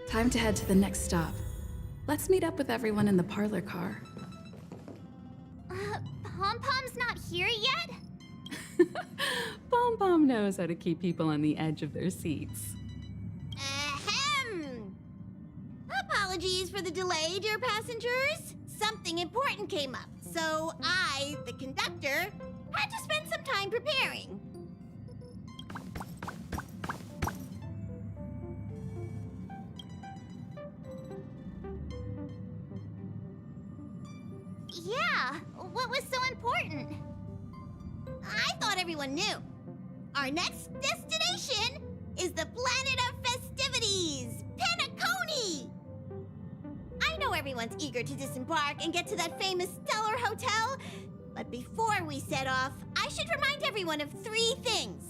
Time to head to the next stop. Let's meet up with everyone in the parlor car. Pom-Pom's not here yet? Pom-Pom knows how to keep people on the edge of their seats. Ahem! Apologies for the delay, dear passengers. Something important came up, so I, the conductor, had to spend some time preparing. Yeah, what was so important? I thought everyone knew. Our next destination is the planet of festivities, Penacony! I know everyone's eager to disembark and get to that famous stellar hotel, but before we set off, I should remind everyone of 3 things.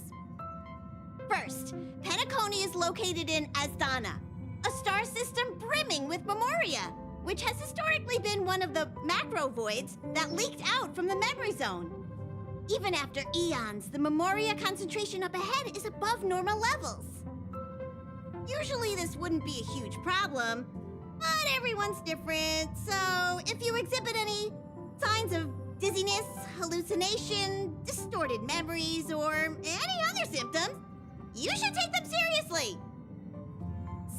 First, Penacony is located in Asdana, a star system brimming with memoria, which has historically been one of the macro voids that leaked out from the memory zone. Even after eons, the memoria concentration up ahead is above normal levels. Usually this wouldn't be a huge problem, but everyone's different, so if you exhibit any signs of dizziness, hallucination, distorted memories, or any other symptoms, you should take them seriously.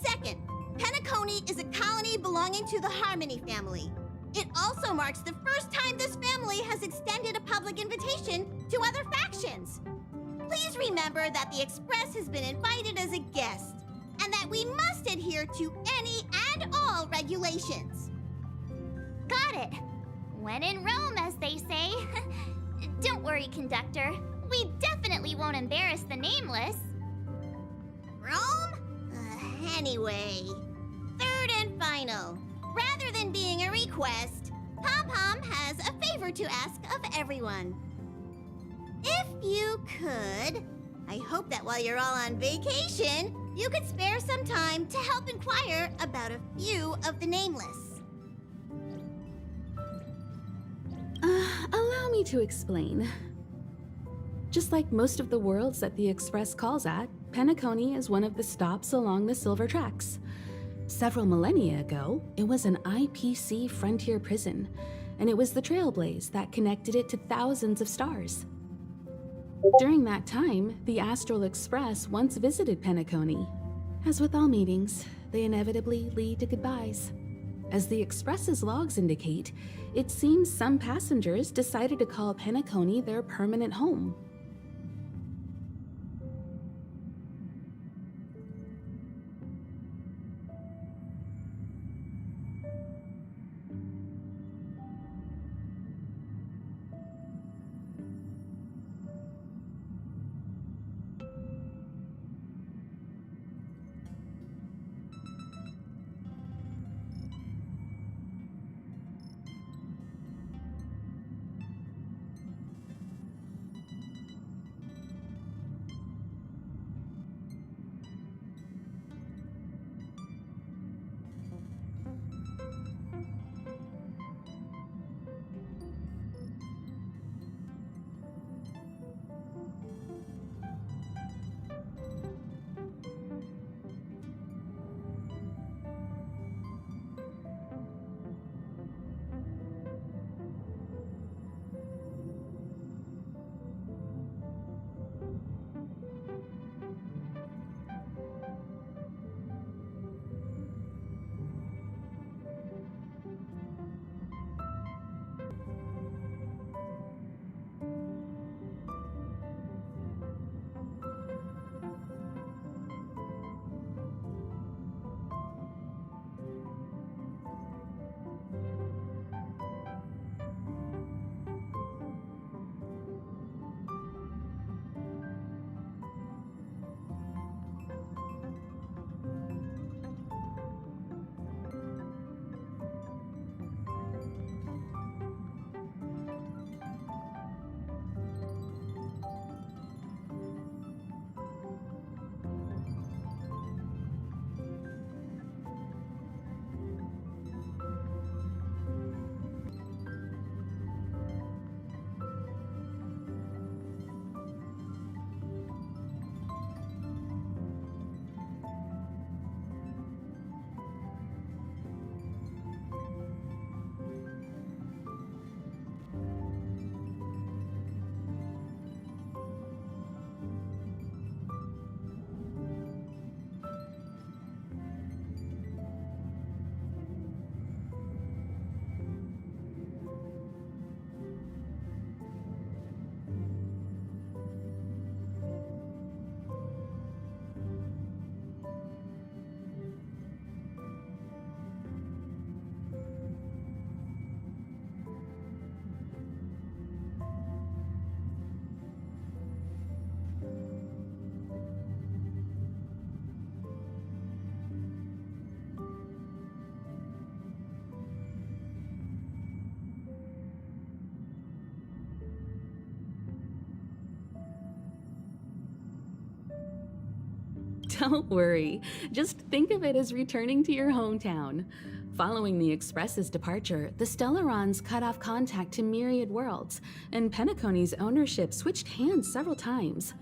Second, Penacony is a colony belonging to the Harmony family. It also marks the first time this family has extended a public invitation to other factions. Please remember that the Express has been invited as a guest, and that we must adhere to any and all regulations. Got it. When in Rome, as they say. Don't worry, conductor. We definitely won't embarrass the nameless. Rome? Anyway, third and final. Rather than being a request, Pom-Pom has a favor to ask of everyone. If you could, I hope that while you're all on vacation, you could spare some time to help inquire about a few of the nameless. Allow me to explain. Just like most of the worlds that the Express calls at, Penacony is one of the stops along the Silver Tracks. Several millennia ago, it was an IPC frontier prison, and it was the Trailblaze that connected it to thousands of stars. During that time, the Astral Express once visited Penacony. As with all meetings, they inevitably lead to goodbyes. As the Express's logs indicate, it seems some passengers decided to call Penacony their permanent home. Don't worry. Just think of it as returning to your hometown. Following the Express's departure, the Stellarons cut off contact to myriad worlds, and Penacony's ownership switched hands several times.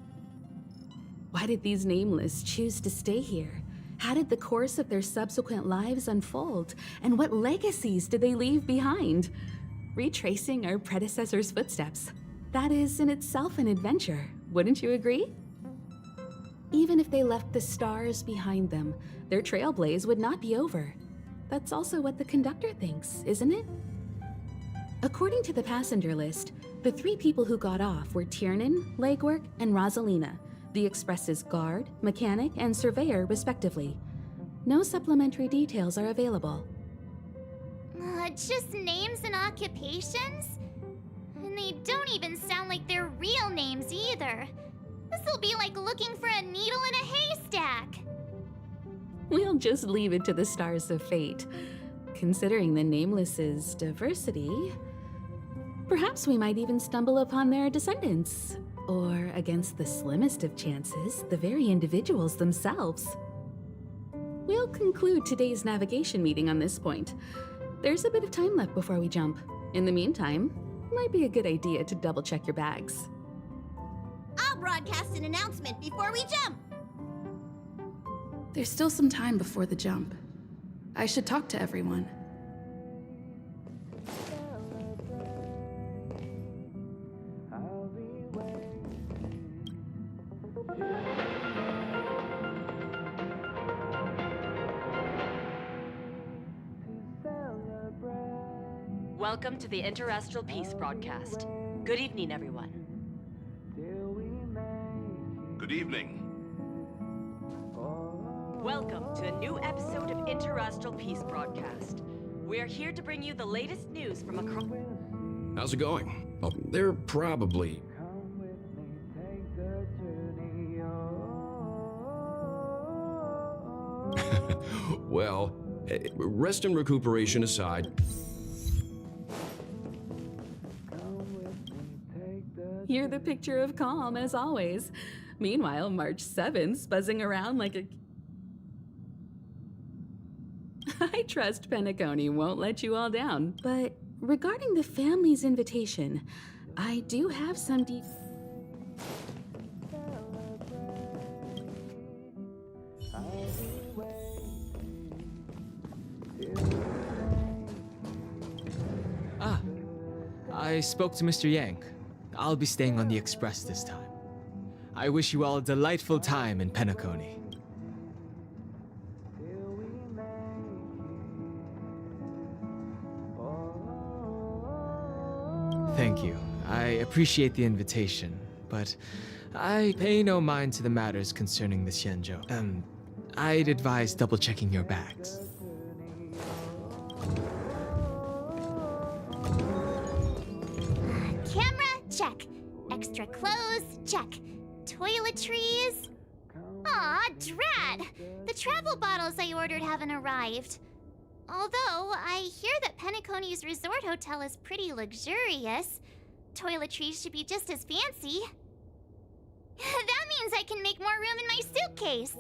Why did these Nameless choose to stay here? How did the course of their subsequent lives unfold? And what legacies did they leave behind? Retracing our predecessors' footsteps. That is in itself an adventure, wouldn't you agree? Even if they left the stars behind them, their trailblaze would not be over. That's also what the conductor thinks, isn't it? According to the passenger list, the 3 people who got off were Tiernan, Legwork, and Rosalina, the Express's guard, mechanic, and surveyor, respectively. No supplementary details are available. Just names and occupations? And they don't even sound like their real names either. This'll be like looking for a needle in a haystack. We'll just leave it to the stars of fate. Considering the Nameless's diversity, perhaps we might even stumble upon their descendants. Or, against the slimmest of chances, the very individuals themselves. We'll conclude today's navigation meeting on this point. There's a bit of time left before we jump. In the meantime, it might be a good idea to double-check your bags. I'll broadcast an announcement before we jump. There's still some time before the jump. I should talk to everyone. Welcome to the Interastral Peace broadcast. Good evening, everyone. Good evening. Welcome to a new episode of Interastral Peace broadcast. We are here to bring you the latest news from across... How's it going? Oh, they're probably... Well, rest and recuperation aside... You're the picture of calm, as always. Meanwhile, March 7th's buzzing around like a... I trust Penacony won't let you all down. But regarding the family's invitation, I do have some I spoke to Mr. Yang. I'll be staying on the Express this time. I wish you all a delightful time in Penacony. Thank you. I appreciate the invitation, but I pay no mind to the matters concerning the Xianzhou. I'd advise double-checking your bags. Camera, check. Extra clothes, check. Toiletries. Aw, drat! The travel bottles I ordered haven't arrived. Although, I hear that Penacony's resort hotel is pretty luxurious. Toiletries should be just as fancy. That means I can make more room in my suitcase.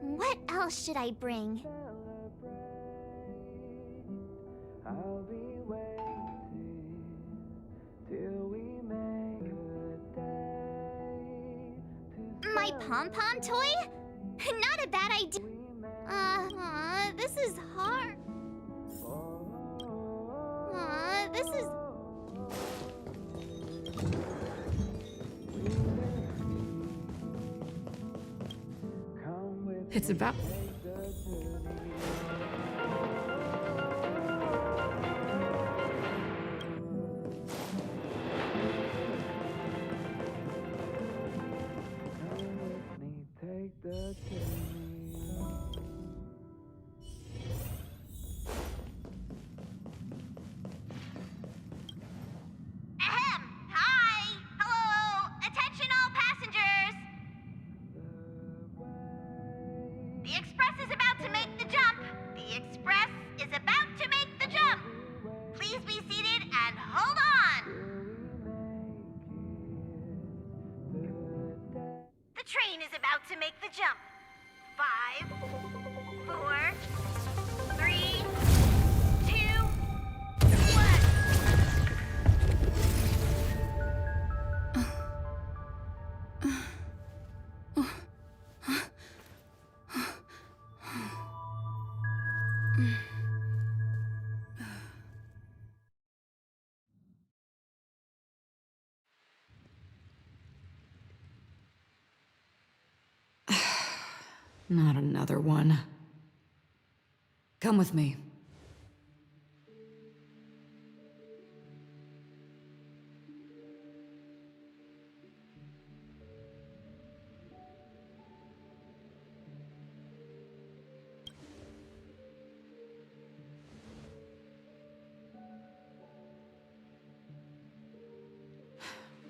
What else should I bring? My pom-pom toy? Not a bad idea. This is hard. This is... It's about... Hi! Hello! Attention all passengers! The Express is about to make the jump! The Express is about to make the jump! Please be seated and hold on! The train is about to make the jump. 5, 4, 3, 2, Not another one. Come with me.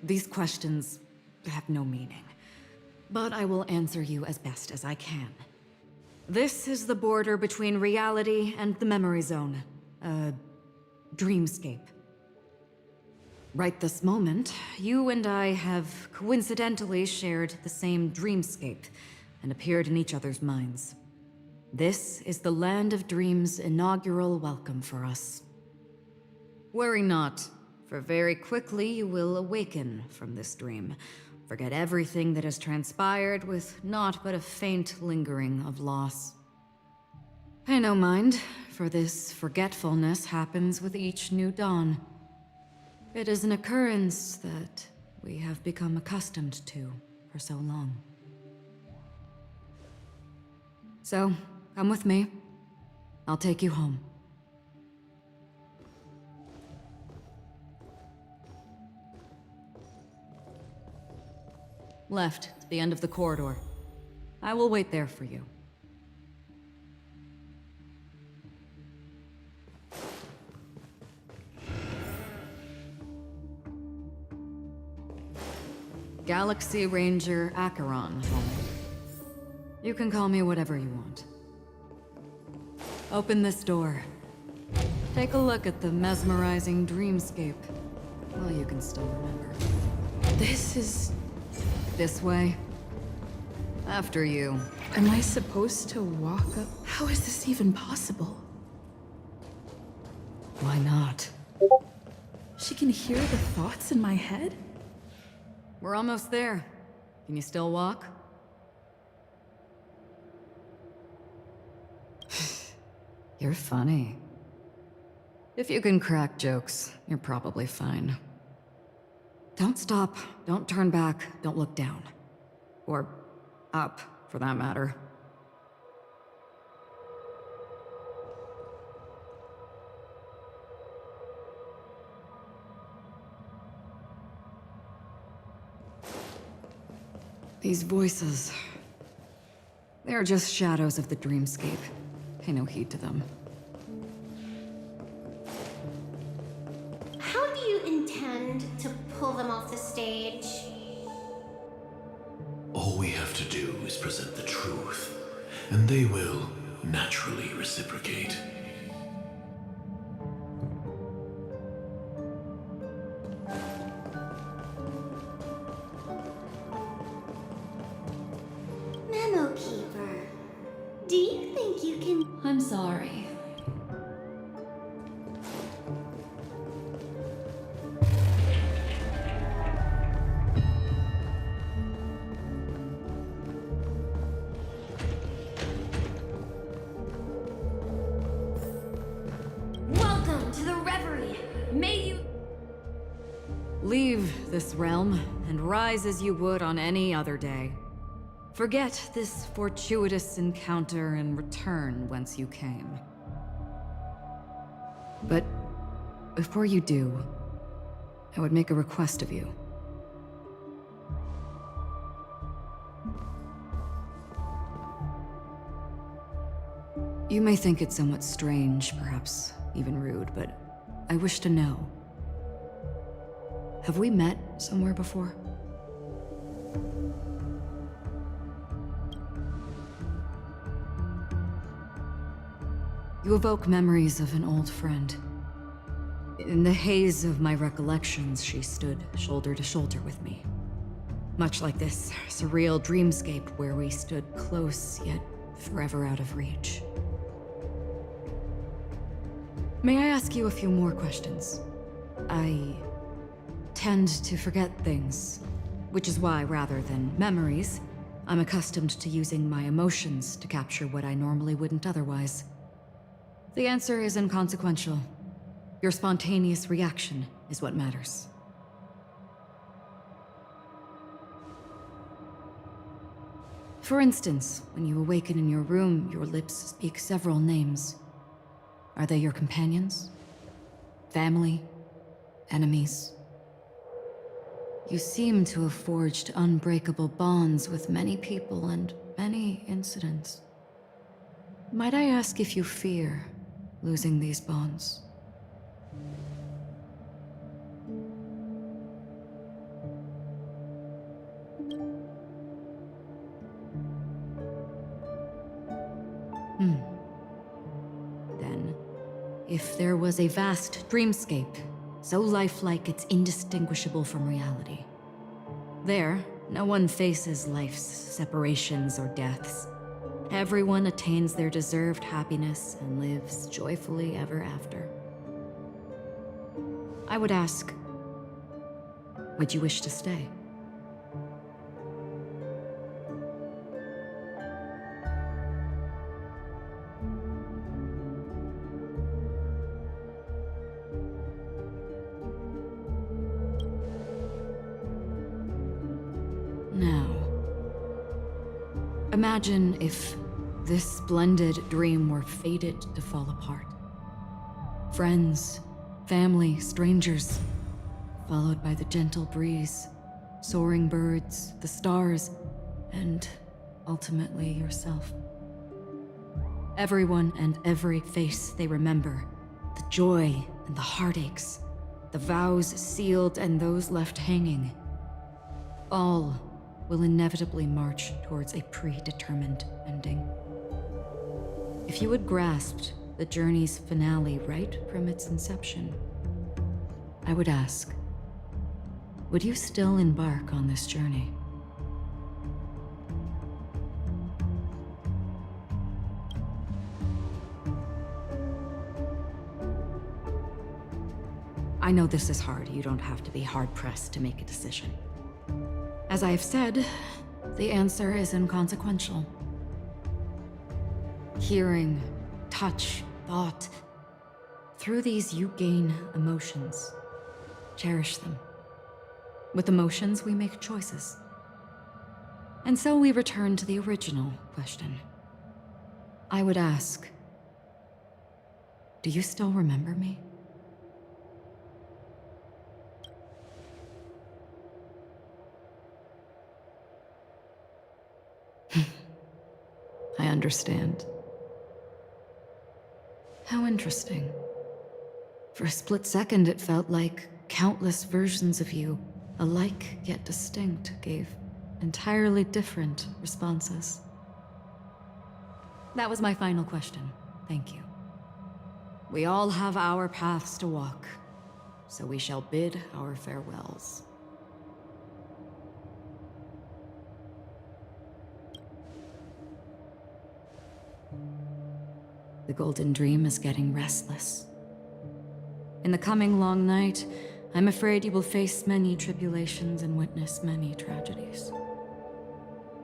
These questions have no meaning, but I will answer you as best as I can. This is the border between reality and the memory zone, a dreamscape. Right this moment, you and I have coincidentally shared the same dreamscape and appeared in each other's minds. This is the Land of Dreams' inaugural welcome for us. Worry not, for very quickly you will awaken from this dream. Forget everything that has transpired with naught but a faint lingering of loss. Pay no mind, for this forgetfulness happens with each new dawn. It is an occurrence that we have become accustomed to for so long. So, come with me. I'll take you home. Left, to the end of the corridor. I will wait there for you. Galaxy Ranger Acheron, homie. You can call me whatever you want. Open this door. Take a look at the mesmerizing dreamscape. Well, you can still remember. This is... This way. After you. Am I supposed to walk up? How is this even possible? Why not? She can hear the thoughts in my head? We're almost there. Can you still walk? You're funny. If you can crack jokes, you're probably fine. Don't stop, don't turn back, don't look down. Or up, for that matter. These voices... They're just shadows of the dreamscape. Pay no heed to them. How do you intend to pull them off the stage? All we have to do is present the truth, and they will naturally reciprocate. Memo Keeper, do you think you can... I'm sorry. Welcome to the Reverie! May you... Leave this realm, and rise as you would on any other day. Forget this fortuitous encounter and return whence you came. But before you do, I would make a request of you. You may think it somewhat strange, perhaps even rude, but I wish to know. Have we met somewhere before? You evoke memories of an old friend. In the haze of my recollections, she stood shoulder to shoulder with me. Much like this surreal dreamscape where we stood close yet forever out of reach. May I ask you a few more questions? I tend to forget things, which is why, rather than memories, I'm accustomed to using my emotions to capture what I normally wouldn't otherwise. The answer is inconsequential. Your spontaneous reaction is what matters. For instance, when you awaken in your room, your lips speak several names. Are they your companions? Family? Enemies? You seem to have forged unbreakable bonds with many people and many incidents. Might I ask if you fear losing these bonds? Then, if there was a vast dreamscape, so lifelike it's indistinguishable from reality, there, no one faces life's separations or deaths. Everyone attains their deserved happiness and lives joyfully ever after. I would ask, would you wish to stay? Now, imagine if this splendid dream were fated to fall apart. Friends, family, strangers, followed by the gentle breeze, soaring birds, the stars, and ultimately yourself. Everyone and every face they remember, the joy and the heartaches, the vows sealed and those left hanging, all will inevitably march towards a predetermined ending. If you had grasped the journey's finale right from its inception, I would ask, would you still embark on this journey? I know this is hard. You don't have to be hard-pressed to make a decision. As I have said, the answer is inconsequential. Hearing, touch, thought. Through these you gain emotions. Cherish them. With emotions, we make choices. And so we return to the original question. I would ask, do you still remember me? I understand. How interesting. For a split second, it felt like countless versions of you, alike yet distinct, gave entirely different responses. That was my final question. Thank you. We all have our paths to walk, so we shall bid our farewells. The Golden Dream is getting restless. In the coming long night, I'm afraid you will face many tribulations and witness many tragedies.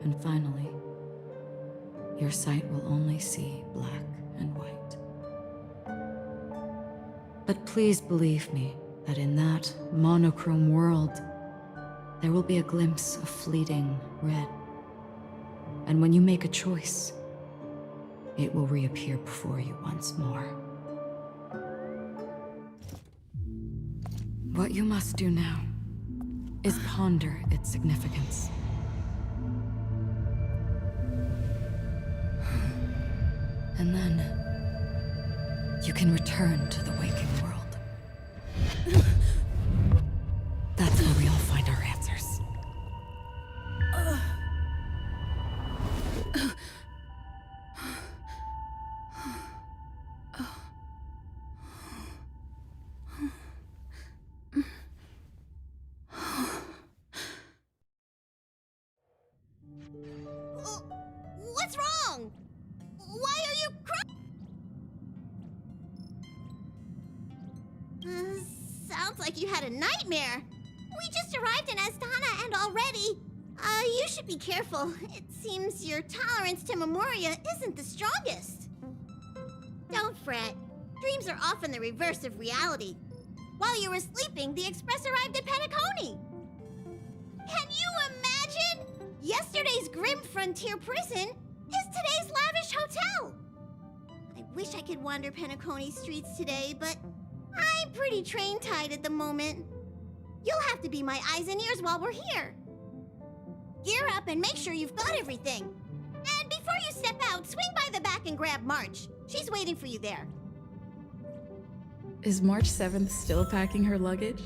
And finally, your sight will only see black and white. But please believe me that in that monochrome world, there will be a glimpse of fleeting red. And when you make a choice, it will reappear before you once more. What you must do now is ponder its significance. And then you can return to the waking world. That's where we all find our answers. What's wrong? Why are you crying? Sounds like you had a nightmare. We just arrived in Astana and already... you should be careful. It seems your tolerance to Memoria isn't the strongest. Don't fret. Dreams are often the reverse of reality. While you were sleeping, the Express arrived at Penacony. Can you imagine? Yesterday's grim frontier prison is today's lavish hotel. I wish I could wander Penacony streets today, but I'm pretty train-tied at the moment. You'll have to be my eyes and ears while we're here. Gear up and make sure you've got everything. And before you step out, swing by the back and grab March. She's waiting for you there. Is March 7th still packing her luggage?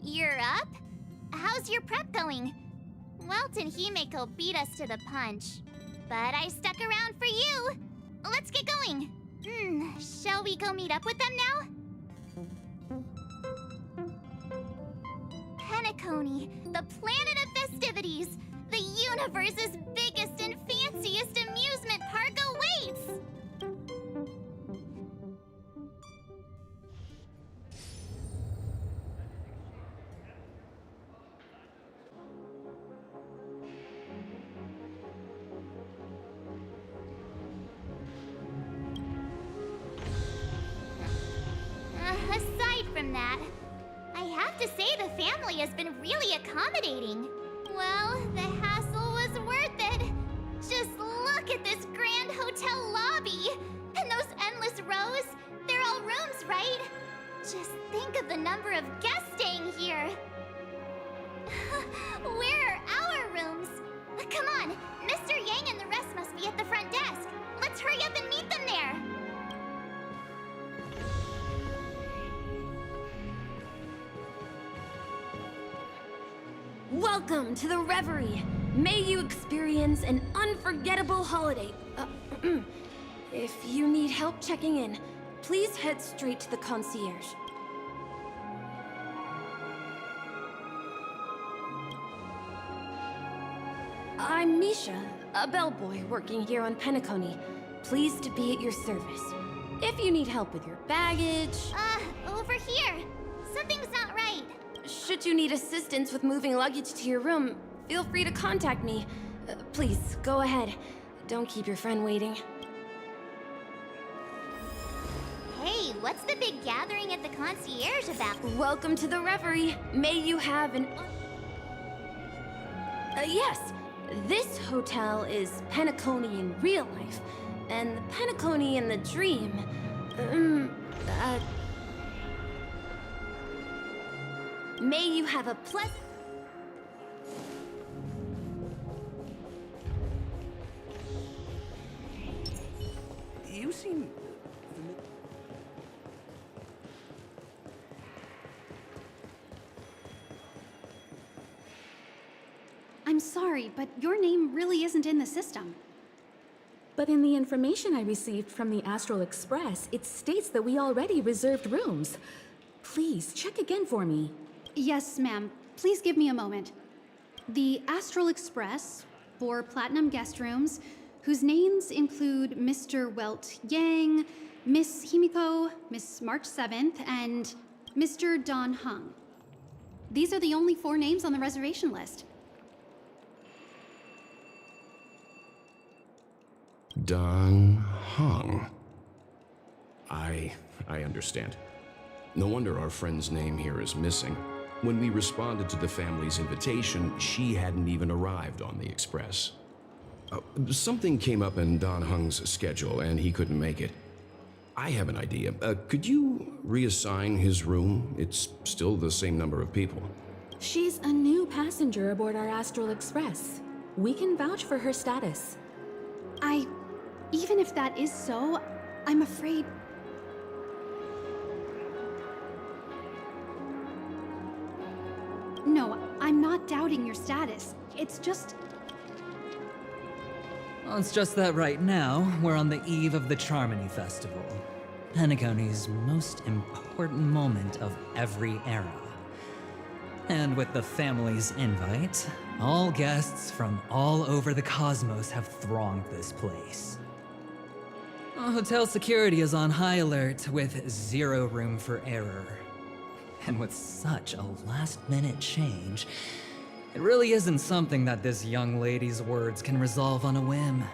You're up? How's your prep going? Welt and Himeko beat us to the punch, but I stuck around for you. Let's get going. Shall we go meet up with them now? Penacony, the planet of festivities, the universe's biggest and fanciest amusement park awaits! Aside from that, I have to say the family has been really accommodating. Well, the hassle was worth it. Just look at this grand hotel lobby. And those endless rows. They're all rooms, right? Just think of the number of guests staying here. Where are our rooms? Come on, Mr. Yang and the rest must be at the front desk. Let's hurry up and meet them there. Welcome to the Reverie. May you experience an unforgettable holiday. If you need help checking in, please head straight to the concierge. I'm Misha, a bellboy working here on Penacony. Pleased to be at your service. If you need help with your baggage... Over here. Something's not right. Should you need assistance with moving luggage to your room, feel free to contact me. Please, go ahead. Don't keep your friend waiting. Hey, what's the big gathering at the concierge about? Welcome to the Reverie. May you have an... yes. This hotel is Penacony in real life, and Penacony in the dream... May you have a pleasant... name? I'm sorry, but your name really isn't in the system. But in the information I received from the Astral Express, it states that we already reserved rooms. Please, check again for me. Yes, ma'am. Please give me a moment. The Astral Express, 4 platinum guest rooms, whose names include Mr. Welt Yang, Miss Himiko, Miss March 7th, and Mr. Don Hung. These are the only 4 names on the reservation list. Don Hung. I understand. No wonder our friend's name here is missing. When we responded to the family's invitation, she hadn't even arrived on the express. Something came up in Don Hung's schedule, and he couldn't make it. I have an idea. Could you reassign his room? It's still the same number of people. She's a new passenger aboard our Astral Express. We can vouch for her status. Even if that is so, I'm afraid... No, I'm not doubting your status. It's just... Well, it's just that right now, we're on the eve of the Charmony Festival. Penacony's most important moment of every era. And with the family's invite, all guests from all over the cosmos have thronged this place. Hotel security is on high alert with 0 room for error. And with such a last-minute change, it really isn't something that this young lady's words can resolve on a whim.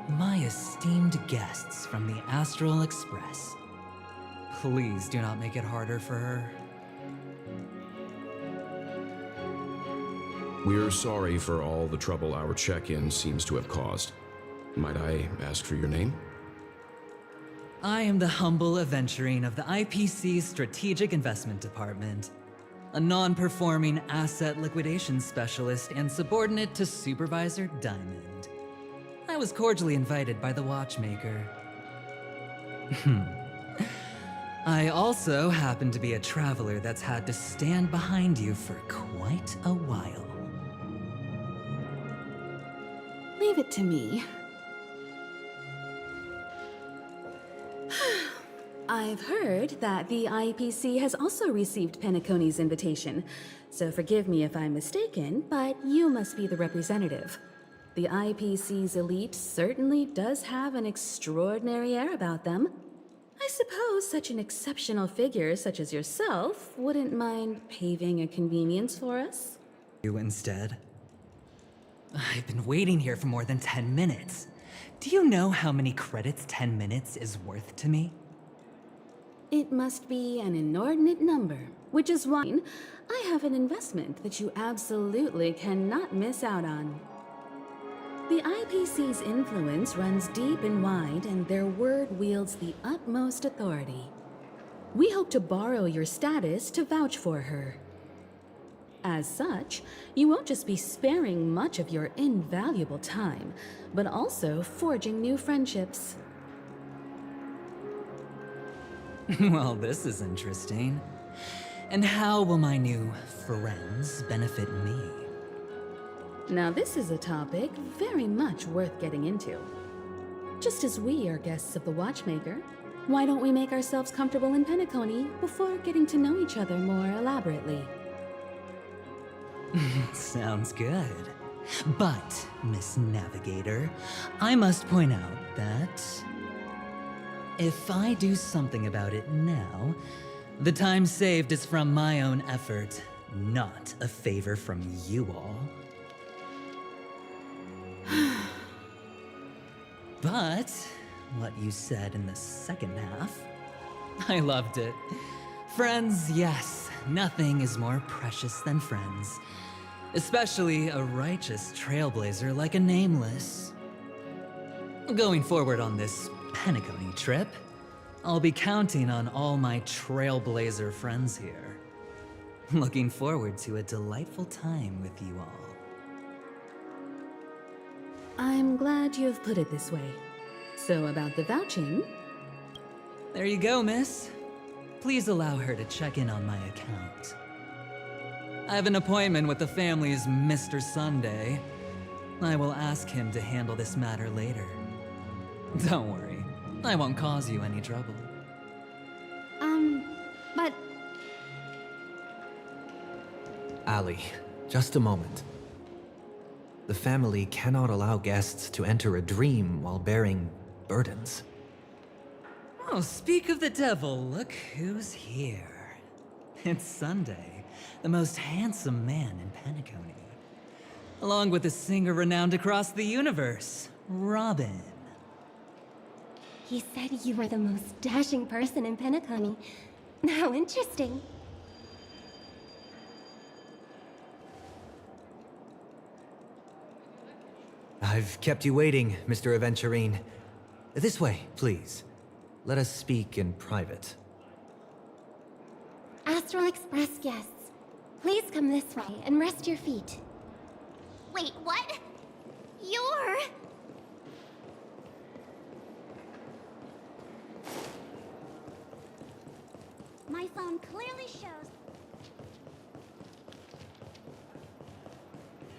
My esteemed guests from the Astral Express, please do not make it harder for her. We're sorry for all the trouble our check-in seems to have caused. Might I ask for your name? I am the humble aventurine of the IPC's Strategic Investment Department, a non-performing asset liquidation specialist and subordinate to Supervisor Diamond. I was cordially invited by the watchmaker. I also happen to be a traveler that's had to stand behind you for quite a while. Leave it to me. I've heard that the IPC has also received Penacony's invitation, so forgive me if I'm mistaken, but you must be the representative. The IPC's elite certainly does have an extraordinary air about them. I suppose such an exceptional figure such as yourself wouldn't mind paving a convenience for us? You instead. I've been waiting here for more than 10 minutes. Do you know how many credits 10 minutes is worth to me? It must be an inordinate number, which is why I have an investment that you absolutely cannot miss out on. The IPC's influence runs deep and wide, and their word wields the utmost authority. We hope to borrow your status to vouch for her. As such, you won't just be sparing much of your invaluable time, but also forging new friendships. Well, this is interesting. And how will my new friends benefit me? Now this is a topic very much worth getting into. Just as we are guests of the Watchmaker, why don't we make ourselves comfortable in Penacony before getting to know each other more elaborately? Sounds good. But, Miss Navigator, I must point out that if I do something about it now, the time saved is from my own effort, not a favor from you all. But what you said in the second half, I loved it. Friends, yes, nothing is more precious than friends. Especially a righteous trailblazer like a Nameless. Going forward on this Penacony trip, I'll be counting on all my trailblazer friends here. Looking forward to a delightful time with you all. I'm glad you've put it this way. So about the vouching? There you go, miss. Please allow her to check in on my account. I have an appointment with the family's Mr. Sunday. I will ask him to handle this matter later. Don't worry, I won't cause you any trouble. But Ali, just a moment. The family cannot allow guests to enter a dream while bearing burdens. Oh, speak of the devil, look who's here. It's Sunday, the most handsome man in Penacony. Along with a singer renowned across the universe, Robin. He said you were the most dashing person in Penacony. How interesting. I've kept you waiting, Mr. Aventurine. This way, please. Let us speak in private. Astral Express guests, please come this way and rest your feet. Wait, what? You're... My phone clearly shows.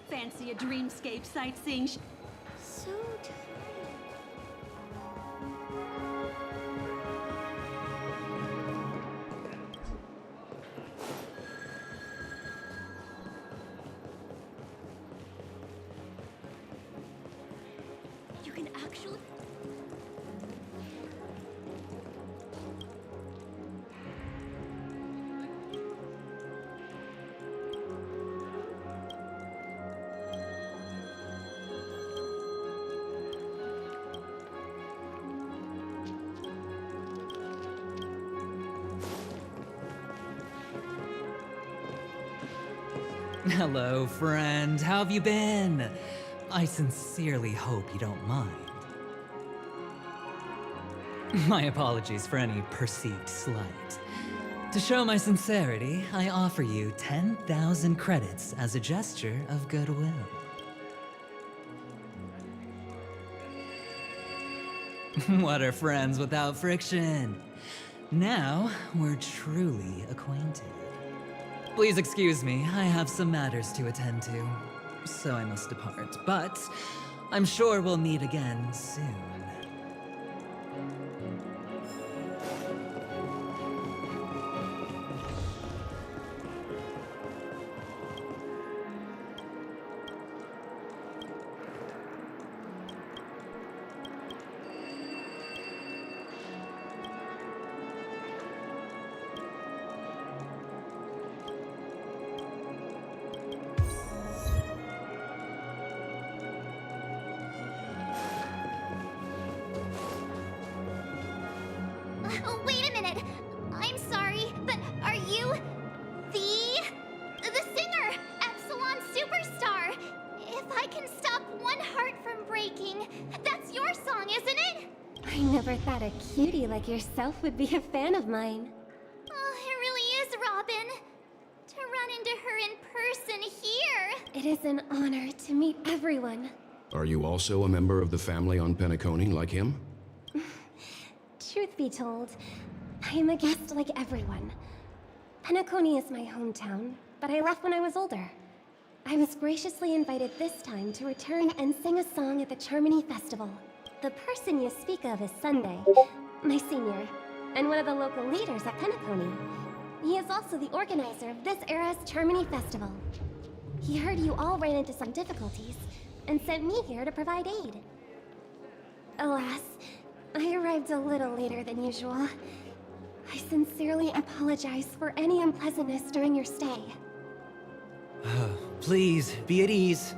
Fancy a dreamscape sightseeing So You can actually... Hello, friend. How have you been? I sincerely hope you don't mind. My apologies for any perceived slight. To show my sincerity, I offer you 10,000 credits as a gesture of goodwill. What are friends without friction? Now, we're truly acquainted. Please excuse me, I have some matters to attend to, so I must depart, but I'm sure we'll meet again soon. Wait a minute. I'm sorry, but are you the singer, Epsilon Superstar? If I can stop one heart from breaking, that's your song, isn't it? I never thought a cutie like yourself would be a fan of mine. Oh, it really is, Robin. To run into her in person here. It is an honor to meet everyone. Are you also a member of the family on Penacony like him? Truth be told, I am a guest like everyone. Penacony is my hometown, but I left when I was older. I was graciously invited this time to return and sing a song at the Charmony Festival. The person you speak of is Sunday, my senior, and one of the local leaders at Penacony. He is also the organizer of this era's Charmony Festival. He heard you all ran into some difficulties, and sent me here to provide aid. Alas, I arrived a little later than usual. I sincerely apologize for any unpleasantness during your stay. Please, be at ease.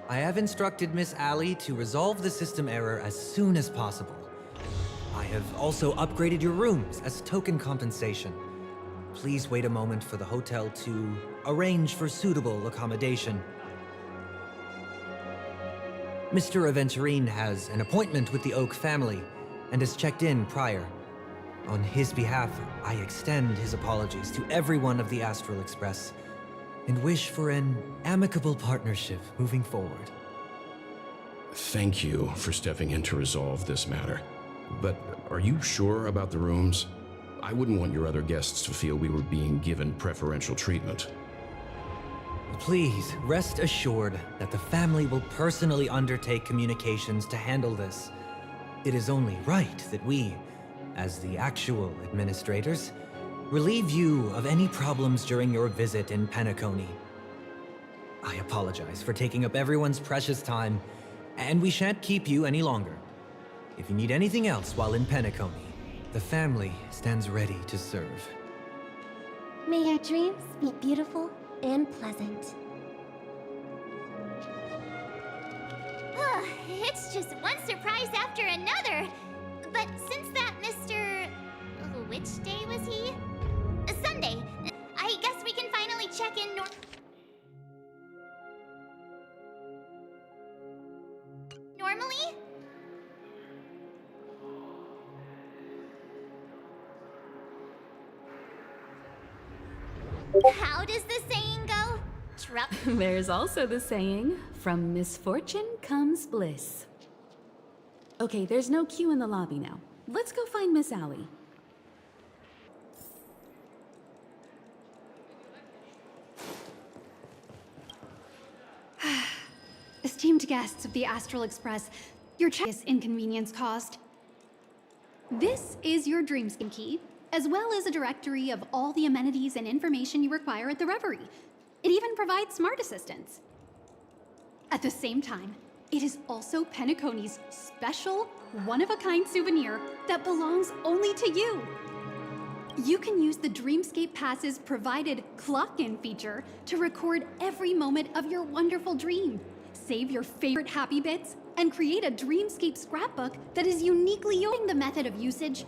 I have instructed Miss Ali to resolve the system error as soon as possible. I have also upgraded your rooms as token compensation. Please wait a moment for the hotel to arrange for suitable accommodation. Mr. Aventurine has an appointment with the Oak family and has checked in prior. On his behalf, I extend his apologies to everyone of the Astral Express and wish for an amicable partnership moving forward. Thank you for stepping in to resolve this matter. But are you sure about the rooms? I wouldn't want your other guests to feel we were being given preferential treatment. Please, rest assured that the family will personally undertake communications to handle this. It is only right that we, as the actual administrators, relieve you of any problems during your visit in Penacony. I apologize for taking up everyone's precious time, and we shan't keep you any longer. If you need anything else while in Penacony, the family stands ready to serve. May your dreams be beautiful and pleasant. It's just one surprise after another. But since that Mr. Which day was he? Sunday. I guess we can finally check in normally? How does the saying go? There's also the saying, from misfortune comes bliss. Okay, there's no queue in the lobby now. Let's go find Miss Allie. Esteemed guests of the Astral Express, your check is inconvenience caused. This is your Dreamscape key, as well as a directory of all the amenities and information you require at the Reverie. It even provides smart assistants. At the same time, it is also Penacony's special, one-of-a-kind souvenir that belongs only to you. You can use the Dreamscape Pass's provided clock-in feature to record every moment of your wonderful dream, save your favorite happy bits, and create a Dreamscape scrapbook that is uniquely yours. The method of usage